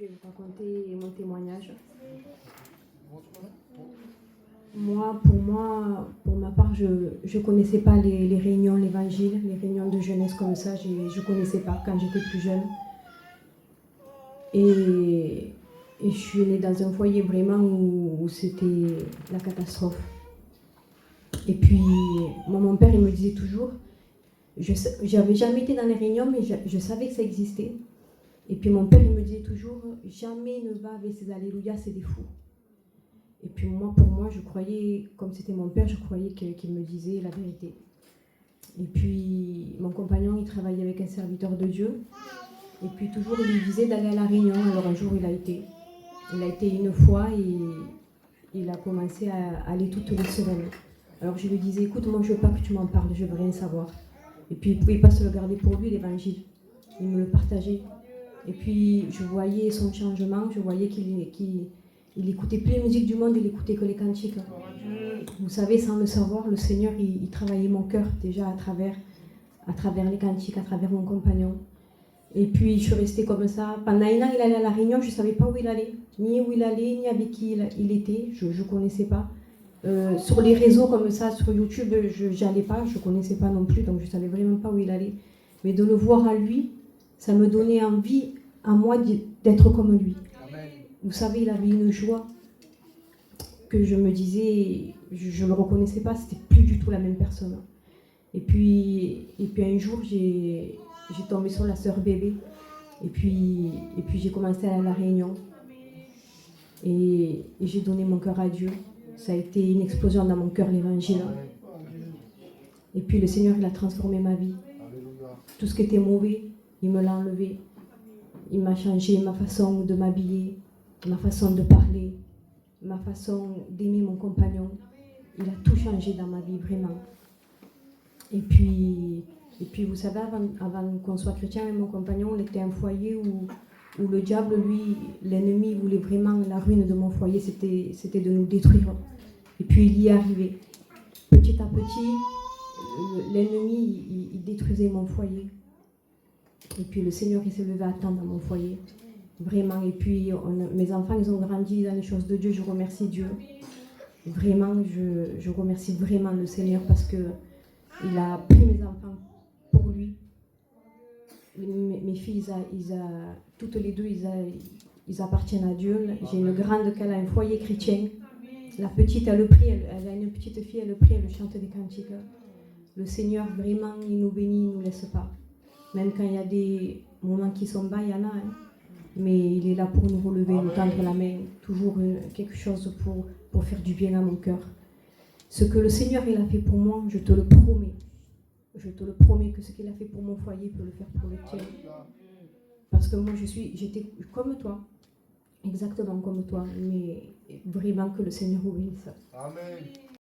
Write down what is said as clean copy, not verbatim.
vais vous raconter mon témoignage. Pour ma part, je ne connaissais pas les réunions, l'évangile, les réunions de jeunesse comme ça, je ne connaissais pas quand j'étais plus jeune. Et je suis née dans un foyer vraiment où c'était la catastrophe. Et puis, mon père, il me disait toujours, je n'avais jamais été dans les réunions, mais je savais que ça existait. Et puis mon père, il me disait toujours, jamais ne va avec ces alléluia, c'est des fous. Et puis pour moi, je croyais, comme c'était mon père, je croyais qu'il me disait la vérité. Et puis mon compagnon, il travaillait avec un serviteur de Dieu. Et puis toujours, il lui disait d'aller à la réunion. Alors un jour, il a été. Il a été une fois et il a commencé à aller toutes les semaines. Alors je lui disais, écoute, moi je veux pas que tu m'en parles, je veux rien savoir. Et puis il ne pouvait pas se le garder pour lui, l'évangile. Il me le partageait. Et puis je voyais son changement, je voyais qu'il n'écoutait plus les musiques du monde, il écoutait que les cantiques. Vous savez, sans le savoir, le Seigneur, il travaillait mon cœur déjà à travers les cantiques, à travers mon compagnon. Et puis je suis restée comme ça. Pendant un an, il allait à la réunion, je ne savais pas où il allait, ni ni avec qui il était, je ne connaissais pas. Sur les réseaux comme ça, sur YouTube, je n'allais pas, je ne connaissais pas non plus, donc je ne savais vraiment pas où il allait. Mais de le voir à lui, ça me donnait envie à moi d'être comme lui. Amen. Vous savez, il avait une joie que je me disais, je ne le reconnaissais pas, c'était plus du tout la même personne. Et puis un jour, j'ai tombé sur la sœur bébé. Et puis j'ai commencé à aller à la réunion. Et j'ai donné mon cœur à Dieu. Ça a été une explosion dans mon cœur, l'évangile. Et puis le Seigneur, il a transformé ma vie. Tout ce qui était mauvais, il me l'a enlevé. Il m'a changé ma façon de m'habiller, ma façon de parler, ma façon d'aimer mon compagnon. Il a tout changé dans ma vie, vraiment. Et puis vous savez, avant qu'on soit chrétien avec mon compagnon, on était un foyer où le diable, lui, l'ennemi, voulait vraiment la ruine de mon foyer, c'était de nous détruire. Et puis il y est arrivé. Petit à petit, l'ennemi, il détruisait mon foyer. Et puis le Seigneur, il s'est levé à temps dans mon foyer. Vraiment. Et puis mes enfants, ils ont grandi dans les choses de Dieu. Je remercie Dieu. Vraiment, je remercie vraiment le Seigneur parce qu'il a pris mes enfants pour lui. Mes filles, toutes les deux, ils appartiennent à Dieu. J'ai une grande qui a un foyer chrétien. La petite, elle a une petite fille, elle chante des cantiques. Le Seigneur, vraiment, il nous bénit, il ne nous laisse pas. Même quand il y a des moments qui sont bas, il y en a. Mais il est là pour nous relever, nous tendre la main. Toujours quelque chose pour faire du bien à mon cœur. Ce que le Seigneur il a fait pour moi, je te le promets. Je te le promets que ce qu'il a fait pour mon foyer, il peut le faire pour le tien. Parce que moi, j'étais comme toi. Exactement comme toi. Mais vraiment que le Seigneur vous bénisse. Amen.